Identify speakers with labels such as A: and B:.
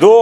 A: 2